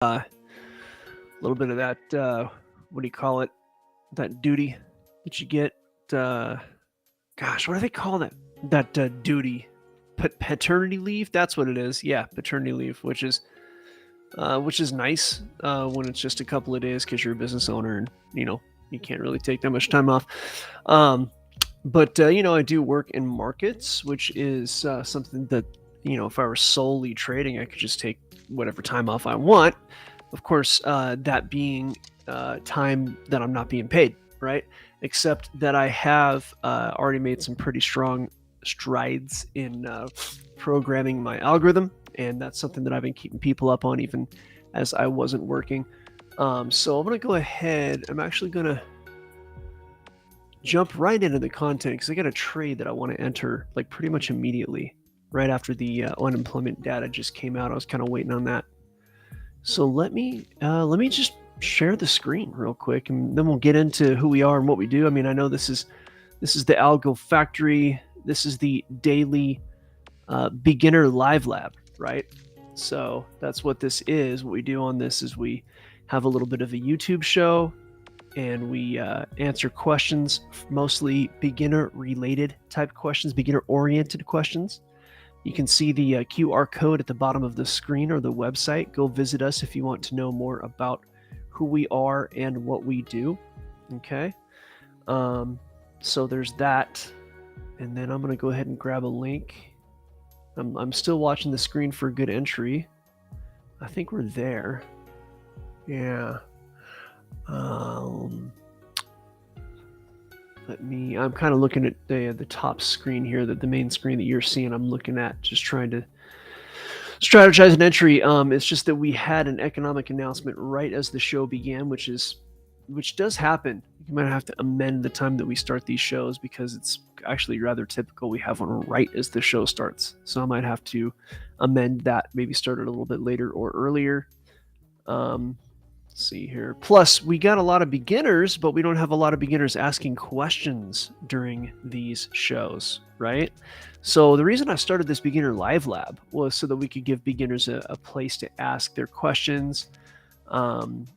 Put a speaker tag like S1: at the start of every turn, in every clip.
S1: A little bit of that, what do you call it? That duty that you get. Gosh, what do they call that? That duty, paternity leave. That's what it is. Yeah, paternity leave, which is nice when it's just a couple of days because you're a business owner and you can't really take that much time off. But I do work in markets, which is something that if I were solely trading, I could just take whatever time off I want. Of course, that being time that I'm not being paid, right? Except that I have already made some pretty strong strides in programming my algorithm, and that's something that I've been keeping people up on even as I wasn't working. So I'm going to go ahead. I'm actually going to jump right into the content because I got a trade that I want to enter like pretty much immediately, right after the unemployment data just came out. I was kind of waiting on that. So let me just share the screen real quick, and then we'll get into who we are and what we do. I mean, I know this is the Algo Factory. This is the daily beginner live lab, right? So that's what this is. What we do on this is we have a little bit of a YouTube show, and we answer questions, mostly beginner-related type questions, beginner-oriented questions. You can see the QR code at the bottom of the screen or the website. Go visit us if you want to know more about who we are and what we do. Okay. So there's that. And then I'm going to go ahead and grab a link. I'm still watching the screen for a good entry. I think we're there. Yeah. I'm kind of looking at the top screen here, the main screen that you're seeing. I'm looking at just trying to strategize an entry. It's just that we had an economic announcement right as the show began, which does happen. You might have to amend the time that we start these shows because it's actually rather typical. We have one right as the show starts. So I might have to amend that, maybe start it a little bit later or earlier. Let's see here. Plus, we got a lot of beginners, but we don't have a lot of beginners asking questions during these shows, right? So the reason I started this beginner live lab was so that we could give beginners a place to ask their questions, and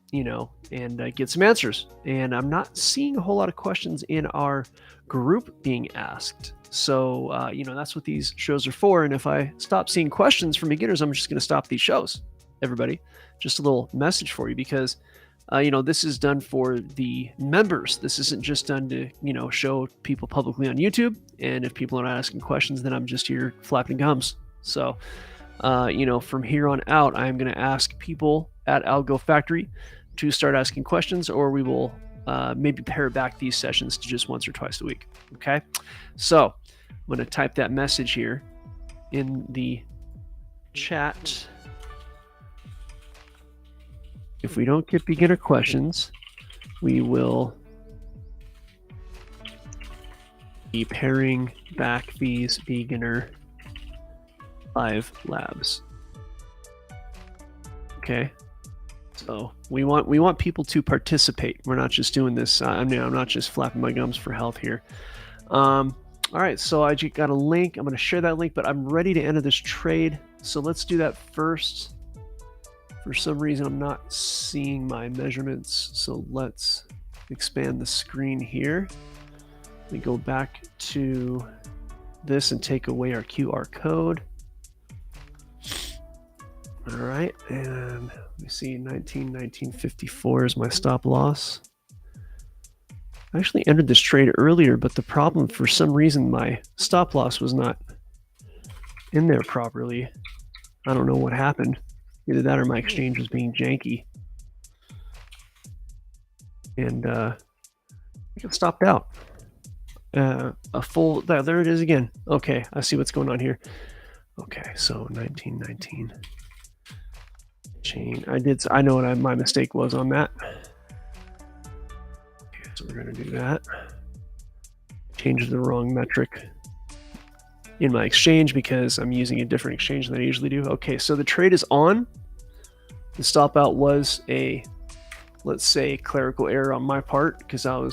S1: get some answers. And I'm not seeing a whole lot of questions in our group being asked. So, that's what these shows are for. And if I stop seeing questions from beginners, I'm just going to stop these shows, everybody. Just a little message for you because, this is done for the members. This isn't just done to, show people publicly on YouTube. And if people are not asking questions, then I'm just here flapping gums. So, from here on out, I'm going to ask people at Algo Factory to start asking questions, or we will maybe pare back these sessions to just once or twice a week. Okay. So I'm going to type that message here in the chat. If we don't get beginner questions, we will be paring back these beginner live labs. Okay, so we want people to participate. We're not just doing this. I'm not just flapping my gums for health here. All right, so I just got a link. I'm going to share that link, but I'm ready to enter this trade. So let's do that first. For some reason, I'm not seeing my measurements, so let's expand the screen here. We go back to this and take away our QR code. All right, and let me see, 19.54 is my stop loss. I actually entered this trade earlier, but the problem, for some reason, my stop loss was not in there properly. I don't know what happened. Either that or my exchange was being janky. And I think it stopped out. There it is again. Okay, I see what's going on here. Okay, so 1919. Chain. I know what my mistake was on that. Okay, so we're going to do that. Change the wrong metric in my exchange because I'm using a different exchange than I usually do. Okay, so the trade is on. The stop out was a, let's say, clerical error on my part because I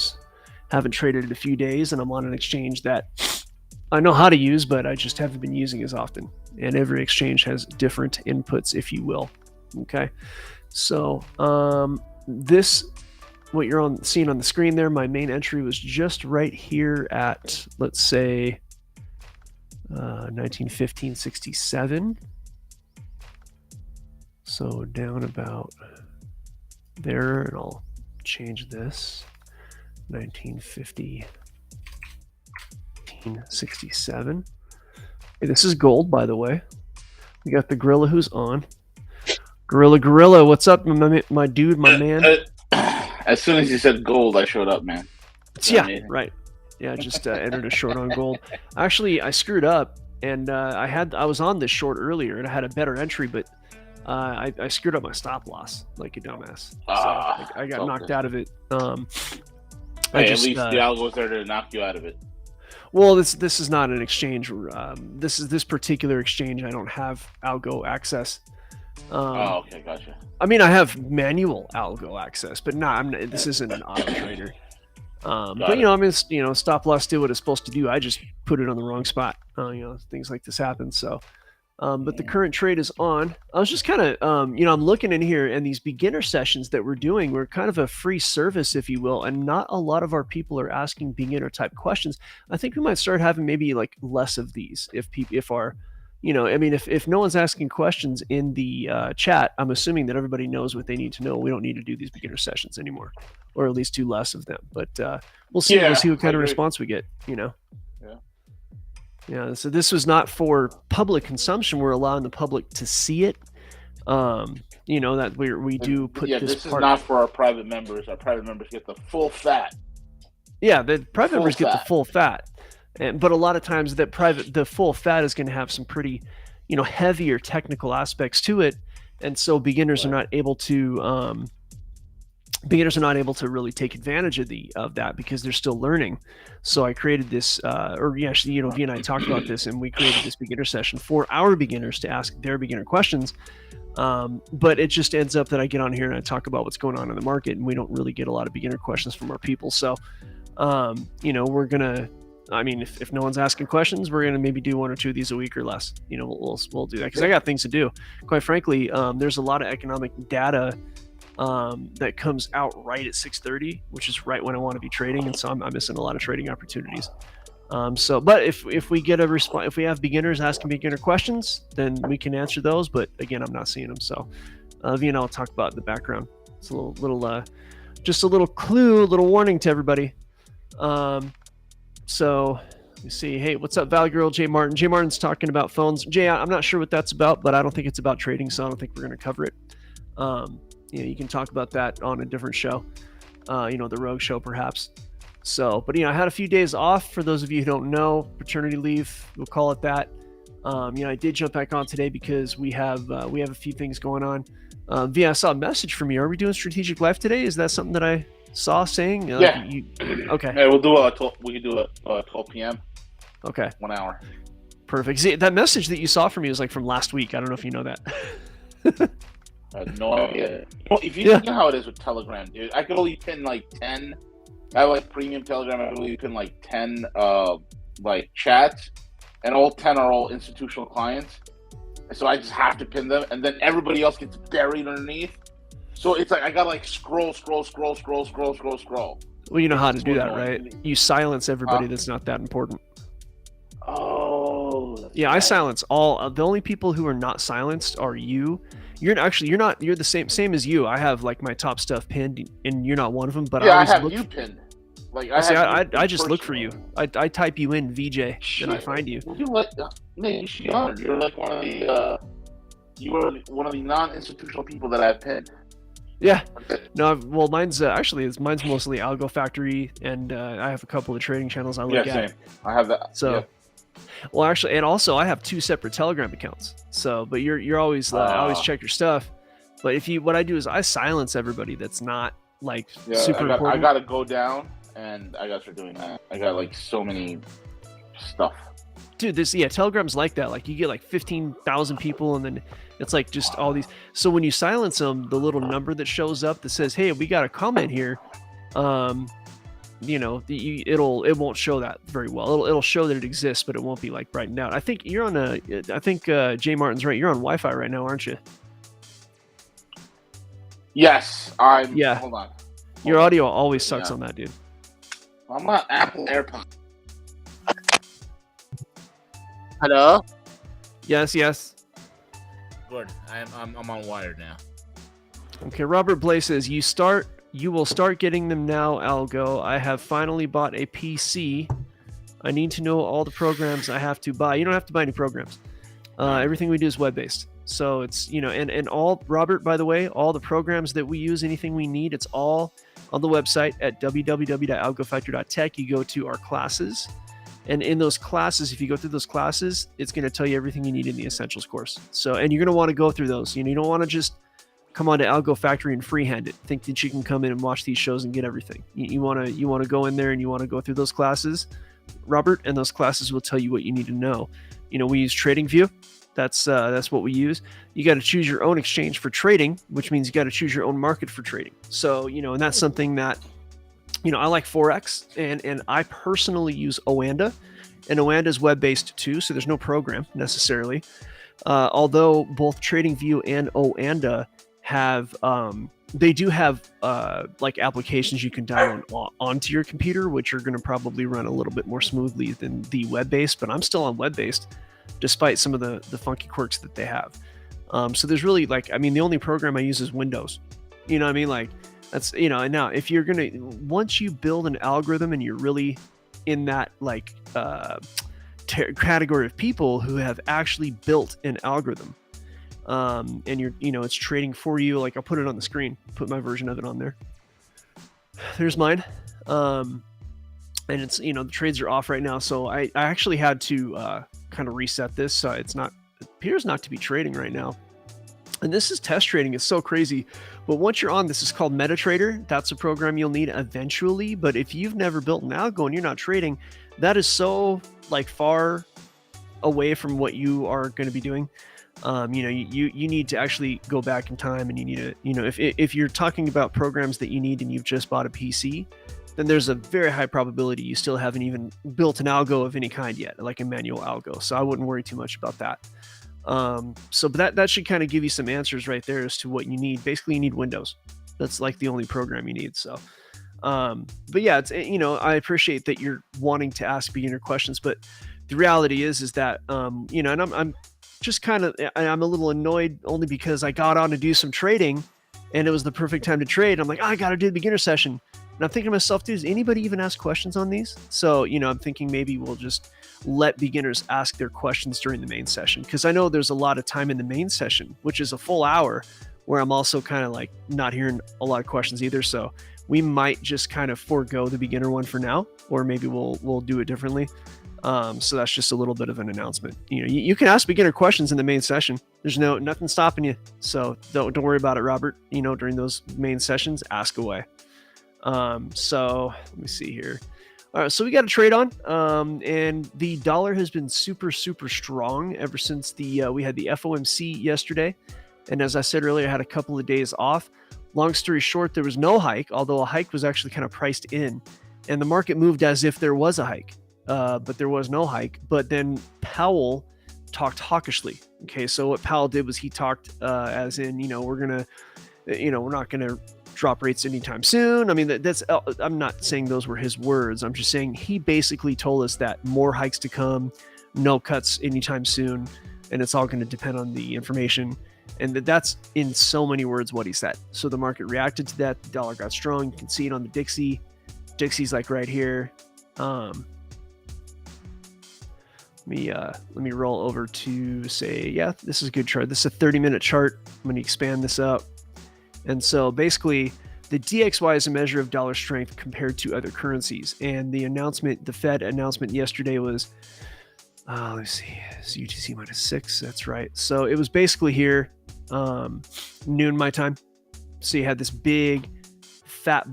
S1: haven't traded in a few days and I'm on an exchange that I know how to use, but I just haven't been using as often. And every exchange has different inputs, if you will. Okay, So this, what you're seeing on the screen there, my main entry was just right here at, let's say, 1915.67. So down about there, and I'll change this. 1967. Hey, this is gold, by the way. We got the gorilla who's on. Gorilla, what's up, my dude, my man?
S2: As soon as you said gold, I showed up, man.
S1: Yeah, right. Yeah, just entered a short on gold. Actually, I screwed up, and I was on this short earlier, and I had a better entry, but I screwed up my stop loss like a dumbass. So I got knocked out of it.
S2: Hey, at least the algo's there to knock you out of it.
S1: Well, this is not an exchange. This particular exchange, I don't have algo access.
S2: Okay, gotcha.
S1: I mean, I have manual algo access, but this isn't an auto trader. But I mean, stop loss did what it's supposed to do. I just put it on the wrong spot. Things like this happen. So, but the current trade is on. I was just kind of, I'm looking in here, and these beginner sessions that we're doing, we're kind of a free service, if you will, and not a lot of our people are asking beginner type questions. I think we might start having maybe like less of these if no one's asking questions in the chat, I'm assuming that everybody knows what they need to know. We don't need to do these beginner sessions anymore, or at least do less of them. But we'll see. We'll see what kind of response we get. Yeah. So this was not for public consumption. We're allowing the public to see it. That we do put this.
S2: This is not for our private members. Our private members get the full fat.
S1: Yeah, the private members get the full fat. But a lot of times the full fat is going to have some pretty, heavier technical aspects to it, and so beginners are not able to really take advantage of that because they're still learning. So I created this, V and I talked about this, and we created this beginner session for our beginners to ask their beginner questions. But it just ends up that I get on here and I talk about what's going on in the market, and we don't really get a lot of beginner questions from our people. So, we're gonna. I mean, if no one's asking questions, we're gonna maybe do one or two of these a week or less. We'll do that because I got things to do. Quite frankly, there's a lot of economic data that comes out right at 6:30, which is right when I want to be trading, and so I'm missing a lot of trading opportunities. But if we get a response, if we have beginners asking beginner questions, then we can answer those. But again, I'm not seeing them. So, V and I'll talk about in the background. It's just a little clue, a little warning to everybody. So let me see. Hey, what's up, Valley Girl? Jay Martin. Jay Martin's talking about phones. Jay, I'm not sure what that's about, but I don't think it's about trading, so I don't think we're going to cover it. You can talk about that on a different show, the Rogue Show, perhaps. So, but I had a few days off. For those of you who don't know, paternity leave, we'll call it that. I did jump back on today because we have a few things going on. I saw a message from you. Are we doing Strategic Life today? Is that something that I saw saying?
S2: Yeah.
S1: Okay.
S2: Yeah, we can do it 12 p.m.
S1: Okay.
S2: 1 hour.
S1: Perfect. See, that message that you saw from me was like from last week. I don't know if you know that.
S2: I have no idea. If you know how it is with Telegram, dude, I could only pin like 10. I have like premium Telegram. I could only pin like 10 chats, and all 10 are all institutional clients. So I just have to pin them, and then everybody else gets buried underneath. So it's like I gotta like scroll.
S1: Well, you know how to do that, right? You silence everybody that's not that important.
S2: Oh.
S1: Yeah, I silence all. The only people who are not silenced are you. You're not. You're the same as you. I have like my top stuff pinned, and you're not one of them. But
S2: I have you pinned. Like
S1: I just look for you. I type you in VJ, and I find you.
S2: You're like one of the you are one of the non-institutional people that I've pinned.
S1: Yeah. No, well, mine's mostly Algo Factory, and I have a couple of trading channels I look at.
S2: Same. I have that.
S1: So, well, actually, and also I have 2 separate Telegram accounts. So, but you're always I always check your stuff. But what I do is I silence everybody that's not like super important.
S2: I gotta go down, and I gotta start doing that. I got like so many stuff.
S1: Dude, Telegram's like that. Like you get like 15,000 people, and then it's like just all these. So when you silence them, the little number that shows up that says, "Hey, we got a comment here," it won't show that very well. It'll show that it exists, but it won't be like brightened out. I think you're on Jay Martin's right. You're on Wi-Fi right now, aren't you?
S2: Yes, I'm.
S1: Yeah,
S2: Hold on.
S1: your audio always sucks
S2: Yeah.
S1: on that, dude.
S2: I'm on Apple AirPods. Hello.
S1: Yes, yes.
S2: Good. I'm on wire now.
S1: Okay, Robert Blay says you will start getting them now, Algo. I have finally bought a PC. I need to know all the programs I have to buy. You don't have to buy any programs. Everything we do is web-based. So it's, and all, Robert, by the way, all the programs that we use, anything we need, it's all on the website at www.algofactory.tech. You go to our classes. And in those classes, if you go through those classes, it's going to tell you everything you need in the essentials course. So, and you're going to want to go through those. You don't want to just come on to Algo Factory and freehand it. Think that you can come in and watch these shows and get everything. You want to go in there and you want to go through those classes, Robert, and those classes will tell you what you need to know. We use TradingView. That's what we use. You got to choose your own exchange for trading, which means you got to choose your own market for trading. So, and that's something that, I like Forex, and I personally use Oanda, and Oanda is web-based too, so there's no program necessarily. Although both TradingView and Oanda have, they do have like applications you can download onto your computer, which are going to probably run a little bit more smoothly than the web-based, but I'm still on web-based, despite some of the funky quirks that they have. So there's really the only program I use is Windows. You know what I mean? Like, that's, and now if you're going to, once you build an algorithm and you're really in that category of people who have actually built an algorithm, and you're, it's trading for you, like I'll put it on the screen, put my version of it on there. There's mine. And it's, the trades are off right now. So I actually had to kind of reset this. So it appears not to be trading right now. And this is test trading. It's so crazy. But once you're on, this is called MetaTrader. That's a program you'll need eventually. But if you've never built an algo and you're not trading, that is so far away from what you are going to be doing. You need to actually go back in time, and you need to, if you're talking about programs that you need and you've just bought a PC, then there's a very high probability you still haven't even built an algo of any kind yet, like a manual algo. So I wouldn't worry too much about that. But that should kind of give you some answers right there as to what you need. Basically, you need Windows. That's like the only program you need. So, but yeah, it's, I appreciate that you're wanting to ask beginner questions, but the reality is that, and I'm just kind of, I'm a little annoyed only because I got on to do some trading and it was the perfect time to trade. I'm like, I got to do the beginner session. And I'm thinking to myself, dude, does anybody even ask questions on these? So, I'm thinking maybe we'll just let beginners ask their questions during the main session. Because I know there's a lot of time in the main session, which is a full hour, where I'm also kind of not hearing a lot of questions either. So we might just kind of forego the beginner one for now, or maybe we'll do it differently. So that's just a little bit of an announcement. You can ask beginner questions in the main session. There's nothing stopping you. So don't worry about it, Robert. During those main sessions, ask away. So let me see here. All right, so we got a trade on, and the dollar has been super, super strong ever since we had the FOMC yesterday. And as I said earlier, I had a couple of days off. Long story short, there was no hike, although a hike was actually kind of priced in, and the market moved as if there was a hike, but there was no hike. But then Powell talked hawkishly. Okay, so what Powell did was he talked as in, we're not gonna drop rates anytime soon. I mean, I'm not saying those were his words. I'm just saying he basically told us that more hikes to come, no cuts anytime soon, and it's all going to depend on the information. And that's in so many words what he said. So the market reacted to that. The dollar got strong. You can see it on the Dixie. Dixie's right here. Let me roll over to say, yeah, this is a good chart. This is a 30-minute chart. I'm going to expand this up. And so basically, the DXY is a measure of dollar strength compared to other currencies. And the Fed announcement yesterday was, let's see, it's UTC -6. That's right. So it was basically here, noon my time. So you had this big, fat,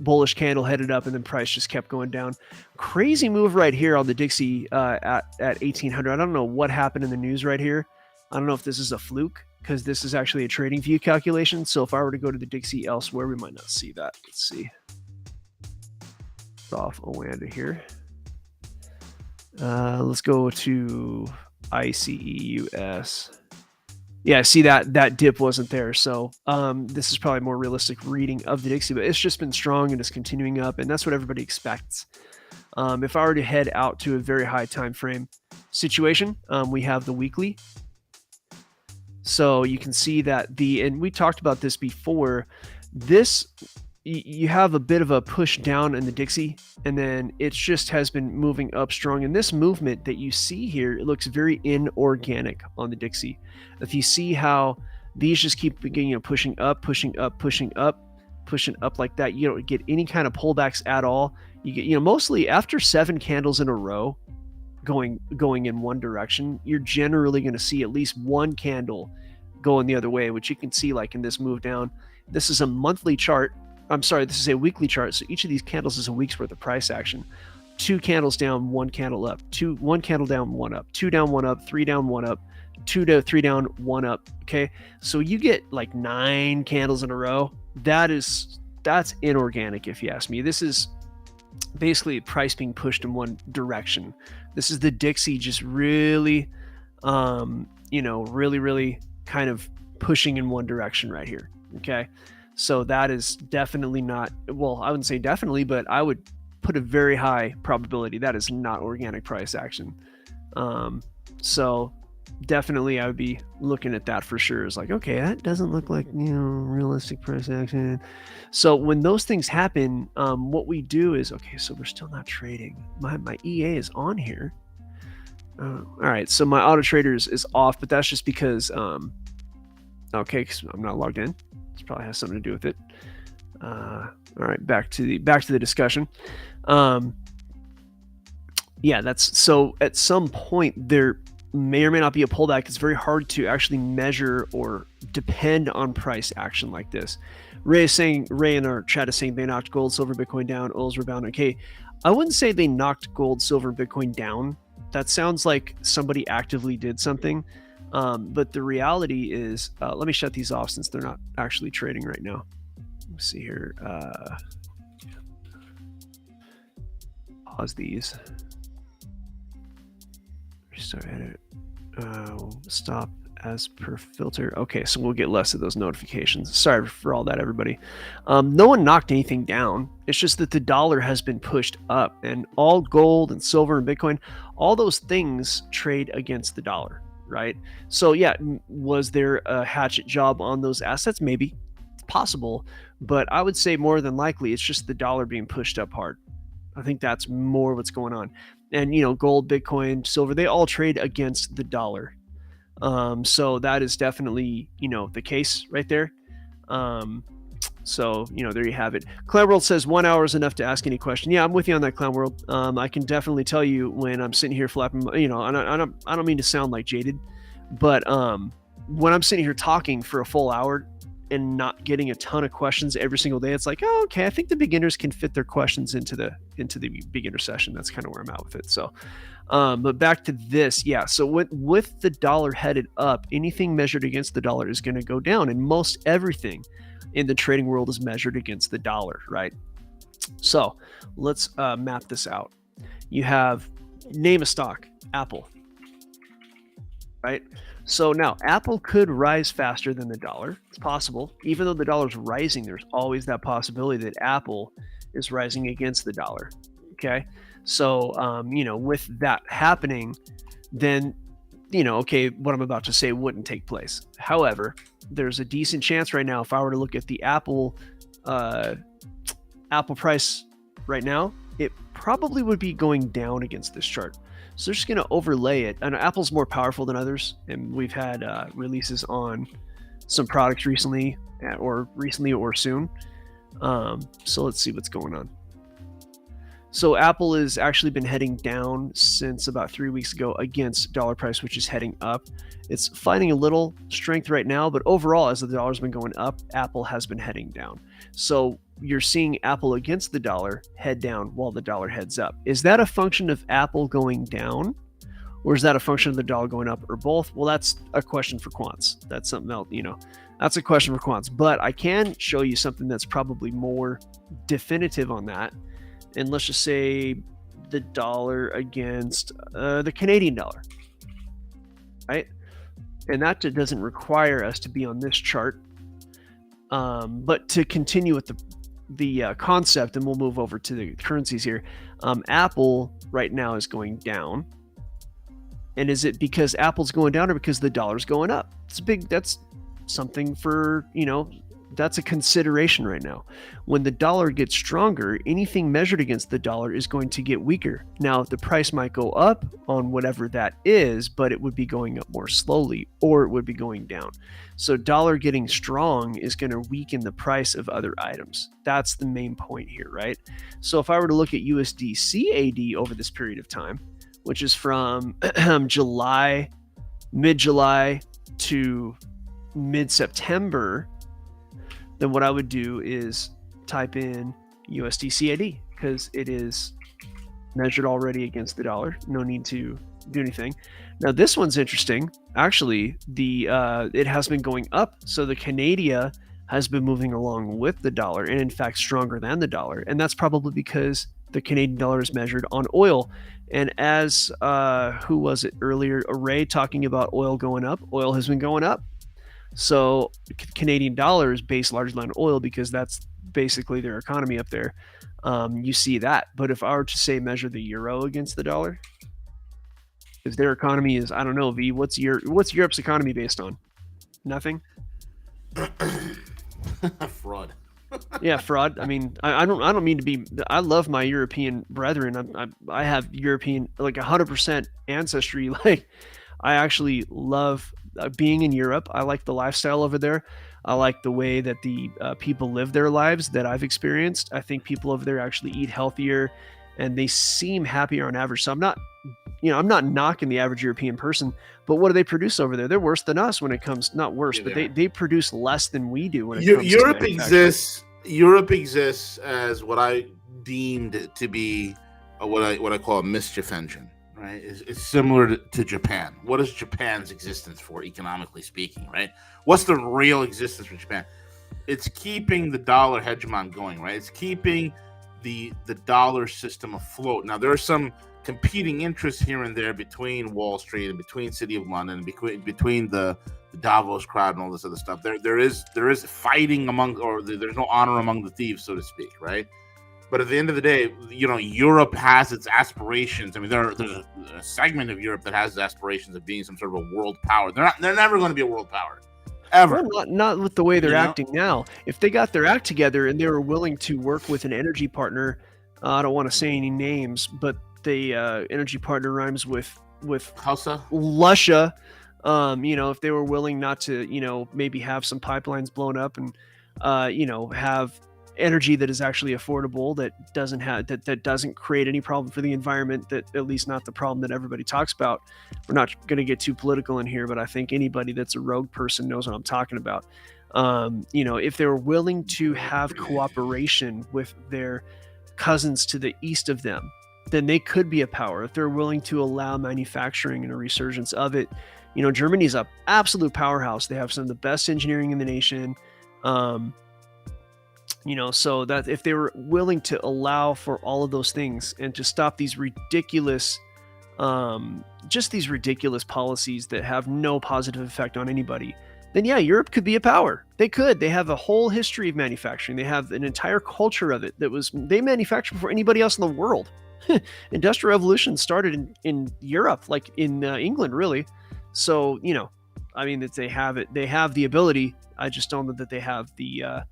S1: bullish candle headed up, and then price just kept going down. Crazy move right here on the Dixie at 1800. I don't know what happened in the news right here. I don't know if this is a fluke, because this is actually a trading view calculation. So if I were to go to the Dixie elsewhere, we might not see that. Let's see. Off Oanda here. Let's go to ICEUS. Yeah, see that dip wasn't there. So this is probably a more realistic reading of the Dixie, but it's just been strong and it's continuing up, and that's what everybody expects. If I were to head out to a very high time frame situation, we have the weekly. So you can see that and we talked about this before, this, you have a bit of a push down in the Dixie, and then it just has been moving up strong. And this movement that you see here, it looks very inorganic on the Dixie. If you see how these just keep pushing up, pushing up, pushing up, pushing up like that, you don't get any kind of pullbacks at all. You get, mostly after 7 candles in a row going in one direction, you're generally going to see at least one candle going the other way, which you can see like in this move down. This is a monthly chart. I'm sorry, this is a weekly chart. So each of these candles is a week's worth of price action. 2 candles down, 1 candle up, 1 candle down, 1 up, 2 down, 1 up, 3 down, 1 up, 2 to 3 down, 1 up. Okay. So you get like 9 candles in a row. That's inorganic, if you ask me. This is basically price being pushed in one direction. This is the Dixie just really, really kind of pushing in one direction right here. Okay. So that is definitely not, well, I wouldn't say definitely, but I would put a very high probability that is not organic price action. So definitely I would be looking at that for sure. It's like, okay, that doesn't look like, realistic price action. So when those things happen, what we do is, okay, so we're still not trading. My EA is on here. All right, so my auto trader is off, but that's just because, okay, because I'm not logged in. This probably has something to do with it. All right, back to the discussion. Yeah, that's so at some point there may or may not be a pullback. It's very hard to actually measure or depend on price action like this. Ray in our chat is saying they knocked gold, silver, Bitcoin down, oil's rebound. Okay, I wouldn't say they knocked gold, silver, Bitcoin down. That sounds like somebody actively did something. But the reality is, let me shut these off since they're not actually trading right now. Let's see here. Pause these. Restart edit. Stop as per filter. Okay, so we'll get less of those notifications. Sorry for all that, everybody. No one knocked anything down. It's just that the dollar has been pushed up, and all gold and silver and Bitcoin, all those things trade against the dollar, right? So yeah, was there a hatchet job on those assets? Maybe. It's possible, but I would say more than likely it's just the dollar being pushed up hard. I think that's more what's going on. And gold, Bitcoin, silver, they all trade against the dollar. So that is definitely the case right there. So there you have it. Clown World says 1 hour is enough to ask any question. Yeah, I'm with you on that, Clown World. I can definitely tell you when I'm sitting here flapping. I don't mean to sound like jaded, but when I'm sitting here talking for a full hour and not getting a ton of questions every single day, it's like, oh, okay, I think the beginners can fit their questions into the beginner session. That's kind of where I'm at with it. So, but back to this, yeah. So with the dollar headed up, anything measured against the dollar is going to go down, and most everything in the trading world is measured against the dollar, right? So let's map this out. You have, name a stock, Apple, right? So now Apple could rise faster than the dollar. It's possible. Even though the dollar's rising, there's always that possibility that Apple is rising against the dollar. Okay. So, with that happening, then, okay, what I'm about to say wouldn't take place. However, there's a decent chance right now, if I were to look at the Apple price right now, it probably would be going down against this chart. So they're just going to overlay it. And Apple's more powerful than others, and we've had releases on some products recently or soon. So let's see what's going on. So Apple has actually been heading down since about 3 weeks ago against dollar price, which is heading up. It's finding a little strength right now, but overall, as the dollar's been going up, Apple has been heading down. So you're seeing Apple against the dollar head down while the dollar heads up. Is that a function of Apple going down, or is that a function of the dollar going up, or both? Well, that's a question for quants. That's something else, that's a question for quants. But I can show you something that's probably more definitive on that. And let's just say the dollar against the Canadian dollar, right? and that doesn't require us to be on this chart. But to continue with the concept, and we'll move over to the currencies here. Apple right now is going down. And is it because Apple's going down or because the dollar's going up? That's something for, that's a consideration right now. When the dollar gets stronger, anything measured against the dollar is going to get weaker. Now, the price might go up on whatever that is, but it would be going up more slowly, or it would be going down. So dollar getting strong is going to weaken the price of other items. That's the main point here, right? So if I were to look at USD CAD over this period of time, which is from mid-July to mid-September, then what I would do is type in USD CAD because it is measured already against the dollar. No need to do anything. Now this one's interesting. Actually, it has been going up. So the Canadian has been moving along with the dollar, and in fact stronger than the dollar. And that's probably because the Canadian dollar is measured on oil. And as who was it earlier? Array talking about oil going up. Oil has been going up. So Canadian dollar is based largely on oil because that's basically their economy up there. You see that. But if I were to say measure the euro against the dollar, if their economy is, I don't know, V, what's Europe's economy based on? Nothing?
S3: Fraud.
S1: Yeah, fraud. I mean, I don't mean to be. I love my European brethren. I have European, like 100% ancestry. Like, I actually love being in Europe. I like the lifestyle over there. I like the way that the people live their lives that I've experienced. I think people over there actually eat healthier, and they seem happier on average. So I'm not knocking the average European person, but what do they produce over there? They're worse than us when it comes, not worse, but they produce less than we do when it comes
S3: Europe
S1: to
S3: exists. Europe exists as what I deemed to be what I call a mischief engine, right? It's similar to Japan. What is Japan's existence for, economically speaking, right? What's the real existence for Japan? It's keeping the dollar hegemon going, right? It's keeping the dollar system afloat. Now, there are some competing interests here and there between Wall Street and between City of London and between the Davos crowd and all this other stuff. There is fighting among, or there's no honor among the thieves, so to speak, right? But at the end of the day, Europe has its aspirations. I mean, there's a segment of Europe that has aspirations of being some sort of a world power. They're never going to be a world power, ever.
S1: Well, not with the way they're acting now. If they got their act together and they were willing to work with an energy partner, I don't want to say any names, but the energy partner rhymes with
S3: Hausa?
S1: Lussia. If they were willing not to, maybe have some pipelines blown up and, have energy that is actually affordable, that doesn't create any problem for the environment, that at least not the problem that everybody talks about. We're not going to get too political in here, but I think anybody that's a rogue person knows what I'm talking about. If they were willing to have cooperation with their cousins to the east of them, then they could be a power. If they're willing to allow manufacturing and a resurgence of it. Germany's an absolute powerhouse. They have some of the best engineering in the nation. So that if they were willing to allow for all of those things and to stop these ridiculous, these ridiculous policies that have no positive effect on anybody, then yeah, Europe could be a power. They could. They have a whole history of manufacturing. They have an entire culture of it they manufacture before anybody else in the world. Industrial revolution started in Europe, like in England, really. So, they have it. They have the ability. I just don't know that they have the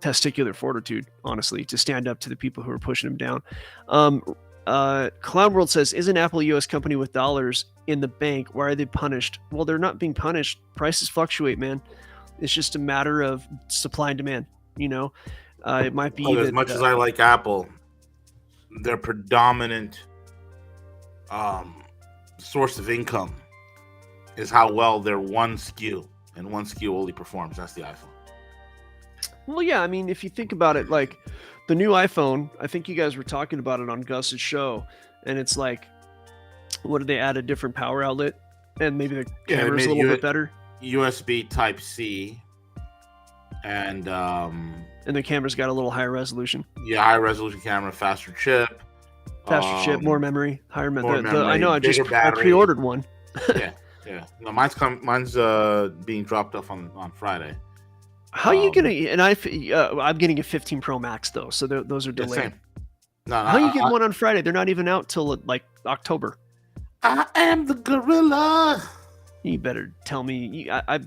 S1: testicular fortitude, honestly, to stand up to the people who are pushing them down. Clown World says, isn't Apple a U.S. company with dollars in the bank? Why are they punished? Well, they're not being punished. Prices fluctuate, man. It's just a matter of supply and demand. It might be
S3: as much as I like Apple, their predominant source of income is how well their one SKU and one SKU only performs. That's the iPhone.
S1: Well, yeah, if you think about it, like the new iPhone, I think you guys were talking about it on Gus's show, and it's like, what did they add? A different power outlet, and maybe the camera's a little bit better.
S3: USB Type C, and
S1: the camera's got a little higher resolution.
S3: Yeah, higher resolution camera, faster chip.
S1: Faster chip, more memory, higher memory.
S3: Memory,
S1: I know. I pre-ordered one.
S3: Yeah. Yeah. No, mine's being dropped off on Friday.
S1: How are you getting? And I'm getting a 15 Pro Max though, so those are
S3: Yeah,
S1: delayed.
S3: same. No,
S1: How you getting one on Friday? They're not even out till like October.
S3: I am the gorilla.
S1: You better tell me.
S3: I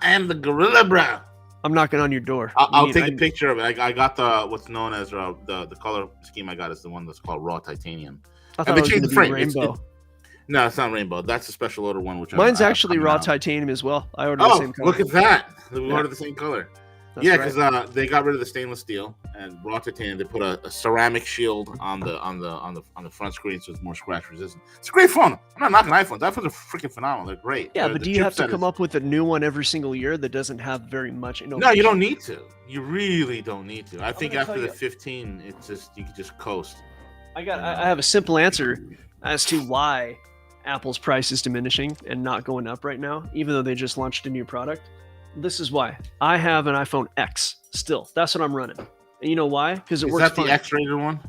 S3: am the gorilla, bro.
S1: I'm knocking on your door.
S3: I'll take a picture of it. I got what's known as the color scheme I got is the one that's called raw titanium.
S1: I thought it was going to be rainbow.
S3: No, it's not rainbow. That's a special order one.
S1: Mine's actually raw titanium as well. I ordered the same color.
S3: Look at that. We ordered the same color.
S1: That's
S3: because they got rid of the stainless steel and raw titanium. They put a ceramic shield on the front screen, so it's more scratch resistant. It's a great phone. I'm not knocking iPhones. iPhones are freaking phenomenal. They're great.
S1: Yeah, but do you have to come up with a new one every single year that doesn't have very much innovation?
S3: No, you don't need to. You really don't need to. I think after the 15, it's just you can just coast.
S1: I have a simple answer as to why Apple's price is diminishing and not going up right now, even though they just launched a new product. This is why. I have an iPhone X still. That's what I'm running. And you know why? Because it works fine.
S3: Is that the X-rated one?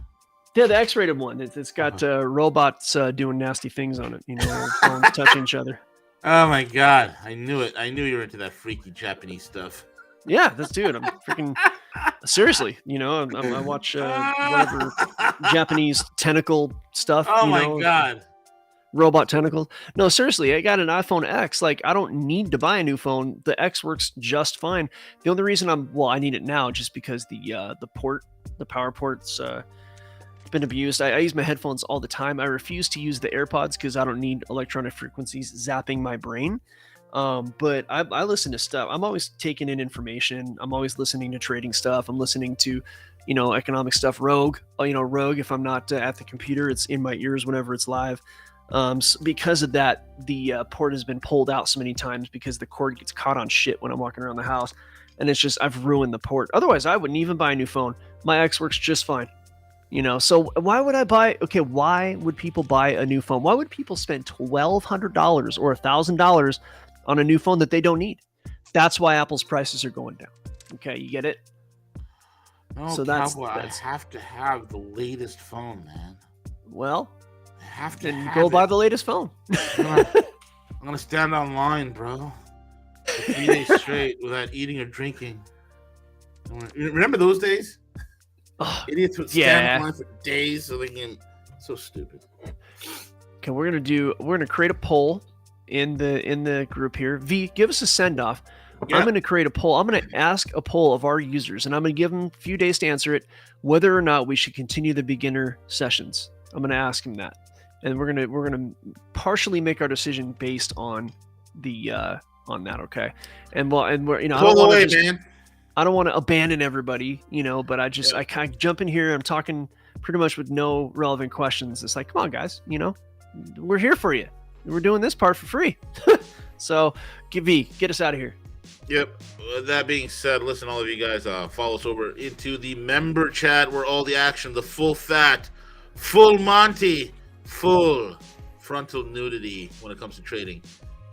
S1: Yeah, the X-rated one. It's got robots doing nasty things on it. You know, phones touching each other.
S3: Oh my god! I knew it. I knew you were into that freaky Japanese stuff.
S1: Yeah, that's dude. I'm freaking seriously. You know, I watch whatever Japanese tentacle stuff.
S3: Oh my god.
S1: Robot tentacles. No, seriously, I got an iPhone X. Like, I don't need to buy a new phone. The X works just fine. The only reason I need it now just because the power port's been abused. I use my headphones all the time. I refuse to use the AirPods because I don't need electronic frequencies zapping my brain. But I listen to stuff. I'm always taking in information. I'm always listening to trading stuff. I'm listening to, economic stuff. Rogue, if I'm not at the computer, it's in my ears whenever it's live. So because of that, the port has been pulled out so many times because the cord gets caught on shit when I'm walking around the house, and it's just I've ruined the port. Otherwise, I wouldn't even buy a new phone. My X works just fine. So why would I buy? Okay, why would people buy a new phone? Why would people spend $1,200 or $1,000 on a new phone that they don't need? That's why Apple's prices are going down. Okay, you get it?
S3: No, so that's I have to have the latest phone, man.
S1: Well,
S3: have to
S1: go buy the latest phone.
S3: I'm gonna stand online, bro, for 3 days straight without eating or drinking. Remember those days? Idiots would stand online for days so they can. So stupid.
S1: Okay, we're gonna create a poll in the group here. V, give us a send off. Yeah. I'm gonna create a poll. I'm gonna ask a poll of our users, and I'm gonna give them a few days to answer it, whether or not we should continue the beginner sessions. I'm gonna ask them that. And we're gonna partially make our decision based on the on that, okay? And we're I don't want to abandon everybody, but I kind of jump in here. I'm talking pretty much with no relevant questions. It's like, come on, guys, we're here for you. We're doing this part for free. So, get us out of here.
S3: Yep. With that being said, listen, all of you guys, follow us over into the member chat where all the action, the full fat, full Monty, full frontal nudity when it comes to trading.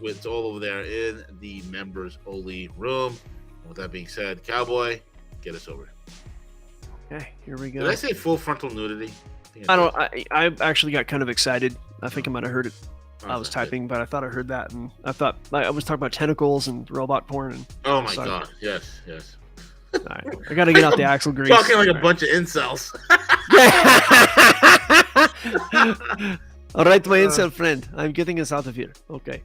S3: It's all over there in the members only room. With that being said, Cowboy, get us over.
S1: Okay, here we go.
S3: Did I say full frontal nudity?
S1: I actually got kind of excited. I think I might have heard it. I was typing, but I thought I heard that, and I thought I was talking about tentacles and robot porn. And
S3: oh my god, yes.
S1: All right, I got to get out the axle grease.
S3: Talking like a bunch of incels.
S1: All right, my incel friend, I'm getting us out of here. Okay.